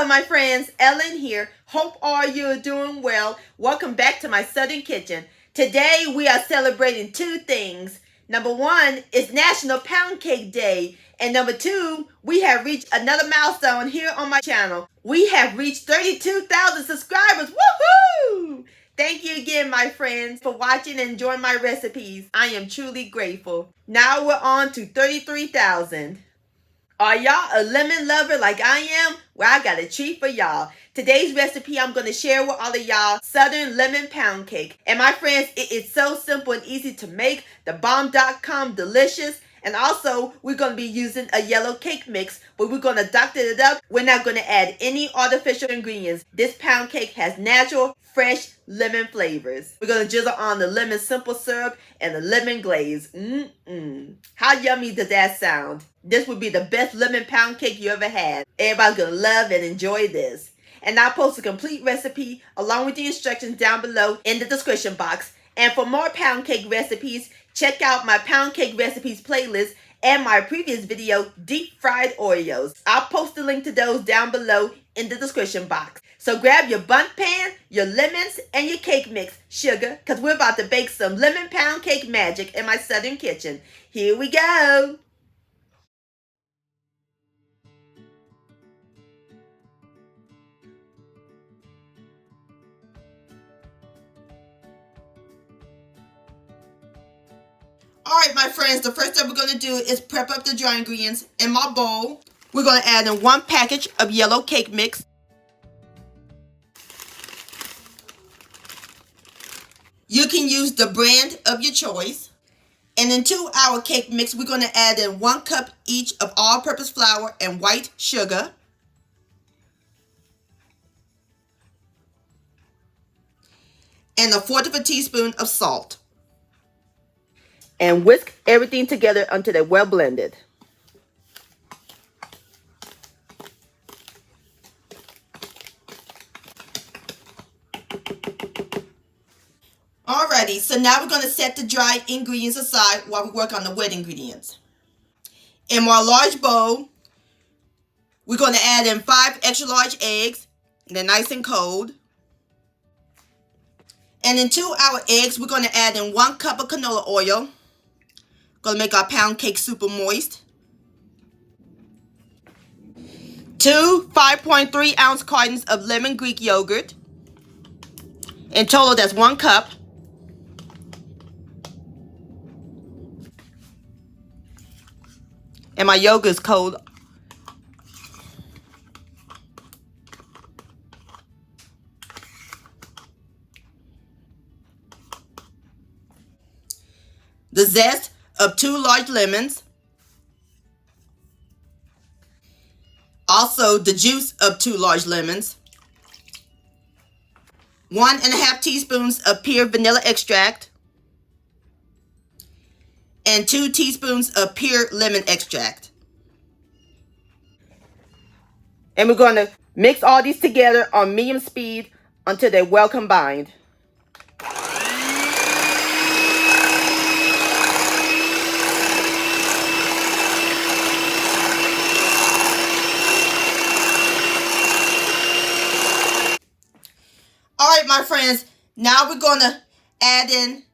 Hello my friends, Ellen here. Hope all you are doing well. Welcome back to my Southern Kitchen. Today we are celebrating two things. Number one is National Pound Cake Day. And number two, we have reached another milestone here on my channel. We have reached 32,000 subscribers. Woohoo! Thank you again, my friends, for watching and enjoying my recipes. I am truly grateful. Now we're on to 33,000. Are y'all a lemon lover like I am? Well, I got a treat for y'all. Today's recipe I'm going to share with all of y'all Southern Lemon Pound Cake. And my friends, it is so simple and easy to make. The bomb.com delicious. And also, we're going to be using a yellow cake mix, but we're going to doctor it up. We're not going to add any artificial ingredients. This pound cake has natural, fresh lemon flavors. We're going to drizzle on the lemon simple syrup and the lemon glaze. How yummy does that sound? This would be the best lemon pound cake you ever had. Everybody's going to love and enjoy this. And I'll post a complete recipe along with the instructions down below in the description box. And for more pound cake recipes, check out my pound cake recipes playlist and my previous video, deep fried Oreos. I'll post the link to those down below in the description box. So grab your bundt pan, your lemons, and your cake mix, sugar, because we're about to bake some lemon pound cake magic in my Southern kitchen. Here we go. Alright my friends, the first step we're going to do is prep up the dry ingredients. In my bowl, we're going to add in 1 package of yellow cake mix. You can use the brand of your choice. And into our cake mix, we're going to add in 1 cup each of all-purpose flour and white sugar. And 1/4 teaspoon of salt. And whisk everything together until they're well blended. Alrighty, so now we're going to set the dry ingredients aside while we work on the wet ingredients. In my large bowl, we're going to add in 5 extra large eggs. They're nice and cold. And into our eggs, we're going to add in 1 cup of canola oil. Going to make our pound cake super moist. 2 5.3 ounce cartons of lemon Greek yogurt. In total, that's 1 cup. And my yogurt is cold. The zest of 2 large lemons. Also the juice of 2 large lemons. 1.5 teaspoons of pure vanilla extract. And 2 teaspoons of pure lemon extract. And we're going to mix all these together on medium speed until they're well combined. Alright my friends, now we're going to add in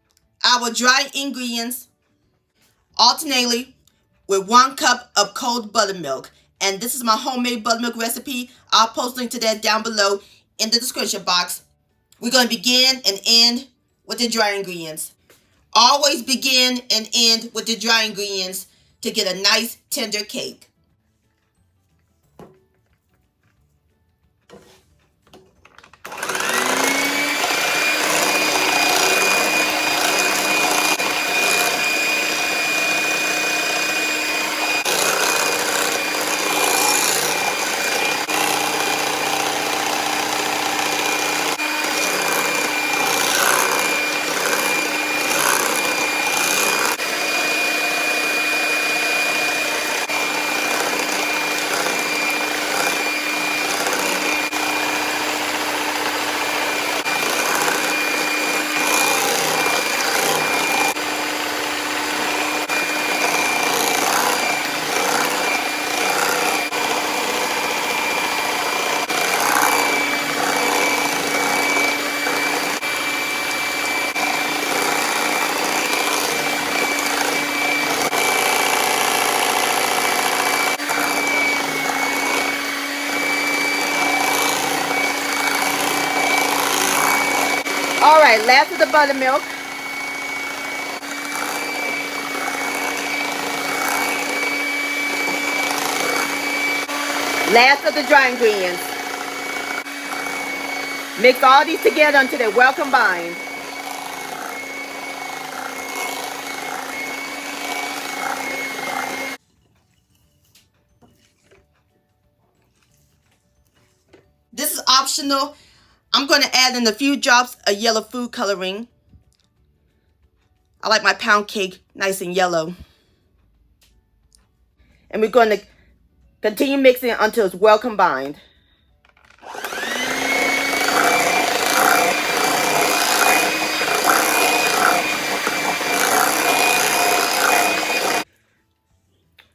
our dry ingredients alternately with 1 cup of cold buttermilk. And this is my homemade buttermilk recipe. I'll post a link to that down below in the description box. We're going to begin and end with the dry ingredients. Always begin and end with the dry ingredients to get a nice tender cake. right, last of the buttermilk. Last of the dry ingredients. Mix all these together until they're well combined. This is optional. I'm going to add in a few drops of yellow food coloring. I like my pound cake nice and yellow. And we're going to continue mixing it until it's well combined.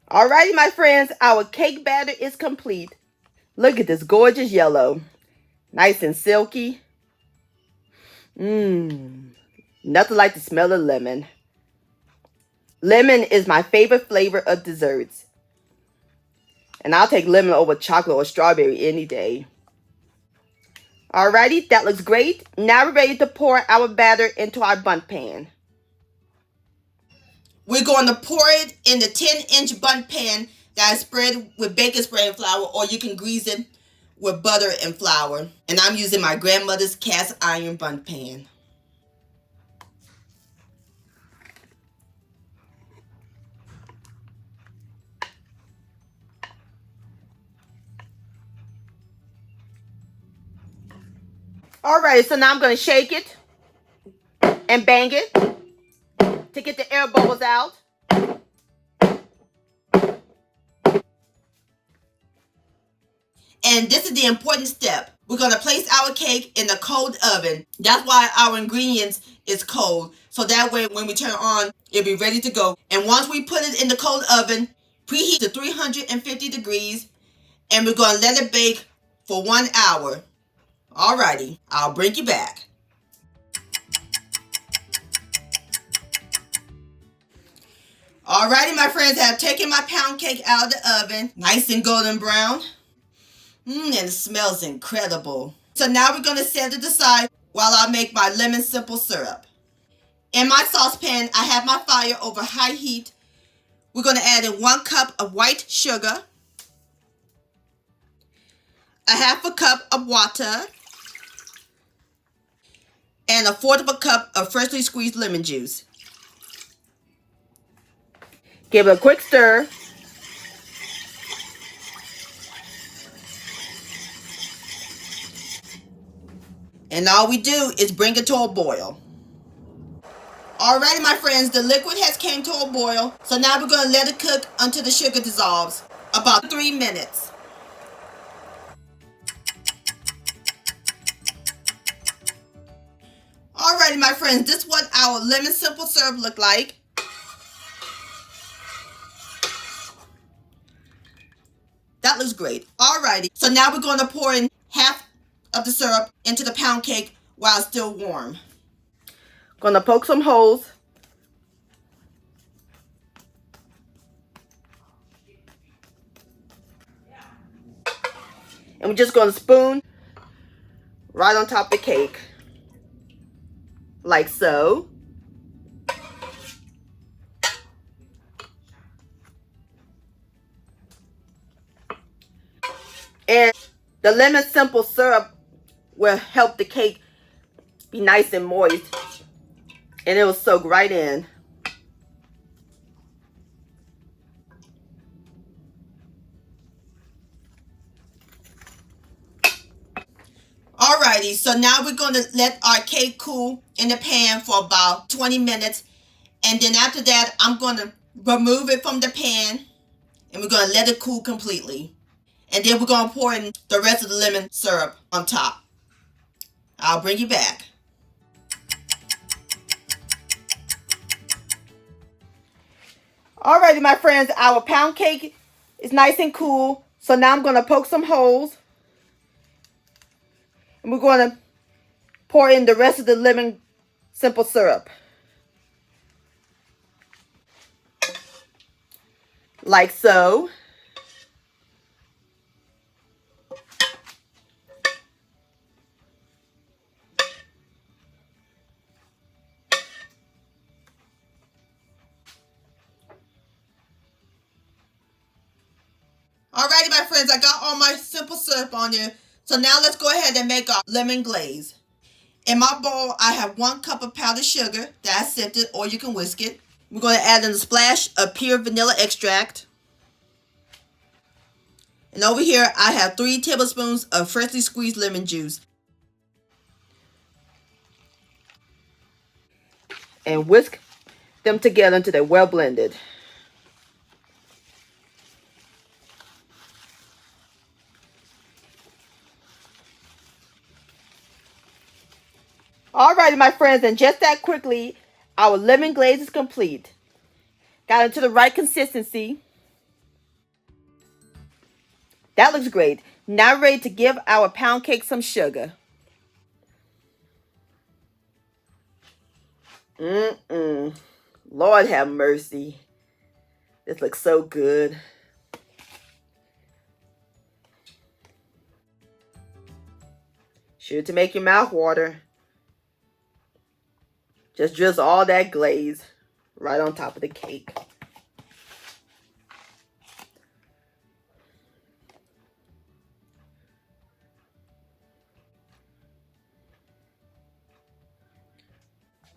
Alrighty, my friends, our cake batter is complete. Look at this gorgeous yellow. Nice and silky. Nothing like the smell of lemon. Lemon is my favorite flavor of desserts. And I'll take lemon over chocolate or strawberry any day. Alrighty, that looks great. Now we're ready to pour our batter into our bundt pan. We're going to pour it in the 10-inch bundt pan that is spread with baking spray and flour, or you can grease it with butter and flour. And I'm using my grandmother's cast iron bundt pan. Alright, so now I'm going to shake it and bang it to get the air bubbles out. And this is the important step. We're going to place our cake in the cold oven. That's why our ingredients is cold. So that way when we turn it on, it'll be ready to go. And once we put it in the cold oven, preheat to 350 degrees. And we're going to let it bake for 1 hour. Alrighty, I'll bring you back. Alrighty, my friends, I have taken my pound cake out of the oven. Nice and golden brown. And it smells incredible. So now we're going to set it aside while I make my lemon simple syrup. In my saucepan, I have my fire over high heat. We're going to add in 1 cup of white sugar, a half a cup of water, and 1/4 cup of freshly squeezed lemon juice. Give it a quick stir. And all we do is bring it to a boil. Alrighty, my friends, the liquid has came to a boil. So now we're going to let it cook until the sugar dissolves. About 3 minutes. Alrighty, my friends, this is what our lemon simple syrup look like. That looks great. Alrighty, so now we're going to pour in half of the syrup into the pound cake while it's still warm. Gonna poke some holes. And we're just gonna spoon right on top of the cake. Like so. And the lemon simple syrup will help the cake be nice and moist. And it will soak right in. Alrighty, so now we're going to let our cake cool in the pan for about 20 minutes. And then after that, I'm going to remove it from the pan. And we're going to let it cool completely. And then we're going to pour in the rest of the lemon syrup on top. I'll bring you back. Alrighty, my friends, our pound cake is nice and cool. So now I'm going to poke some holes. And we're going to pour in the rest of the lemon simple syrup. Like so. Alrighty, my friends, I got all my simple syrup on there. So now let's go ahead and make our lemon glaze. In my bowl, I have 1 cup of powdered sugar that I sifted, or you can whisk it. We're going to add in a splash of pure vanilla extract. And over here, I have 3 tablespoons of freshly squeezed lemon juice. And whisk them together until they're well blended. Alrighty, my friends, and just that quickly, our lemon glaze is complete. Got it to the right consistency. That looks great. Now ready to give our pound cake some sugar. Lord have mercy. This looks so good. Sure to make your mouth water. Just drizzle all that glaze right on top of the cake.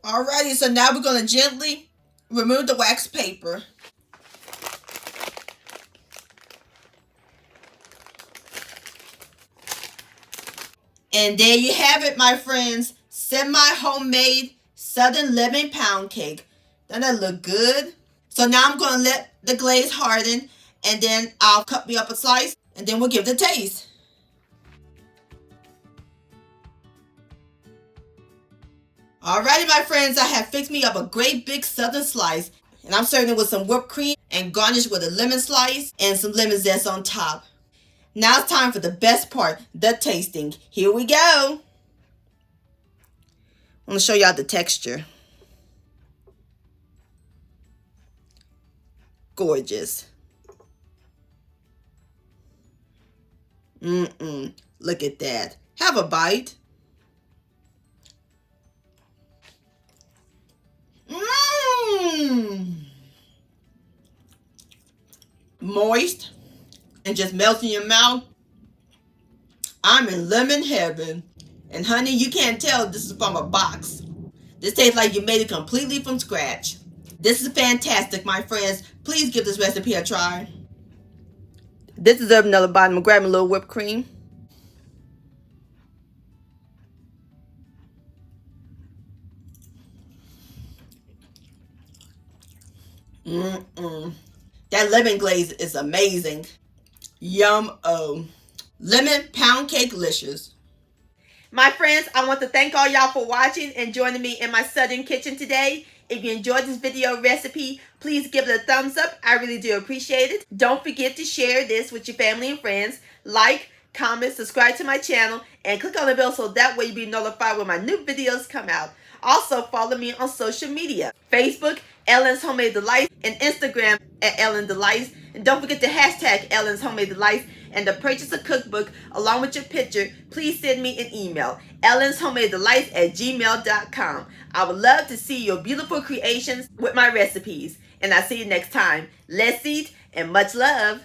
Alrighty, so now we're going to gently remove the wax paper. And there you have it, my friends. Semi-homemade Southern lemon pound cake. Doesn't that look good? So now I'm going to let the glaze harden, and then I'll cut me up a slice, and then we'll give it a taste. Alrighty, my friends, I have fixed me up a great big Southern slice, and I'm serving it with some whipped cream and garnished with a lemon slice and some lemon zest on top. Now it's time for the best part, the tasting. Here we go. I'm going to show y'all the texture. Gorgeous. Look at that. Have a bite. Moist and just melts in your mouth. I'm in lemon heaven. And honey, you can't tell this is from a box. This tastes like you made it completely from scratch. This is fantastic, my friends. Please give this recipe a try. This is another bottom. I'm grabbing a little whipped cream. That lemon glaze is amazing. Yum-o. Lemon pound cake licious. My friends, I want to thank all y'all for watching and joining me in my Southern kitchen today. If you enjoyed this video recipe, please give it a thumbs up. I really do appreciate it. Don't forget to share this with your family and friends. Like, comment, subscribe to my channel, and click on the bell so that way you'll be notified when my new videos come out. Also, follow me on social media. Facebook, Ellen's Homemade Delights, and Instagram at Ellen Delights. And don't forget to hashtag Ellen's Homemade Delights. And to purchase a cookbook along with your picture, please send me an email, ellenshomemade@gmail.com. I would love to see your beautiful creations with my recipes. And I'll see you next time. Let's eat and much love.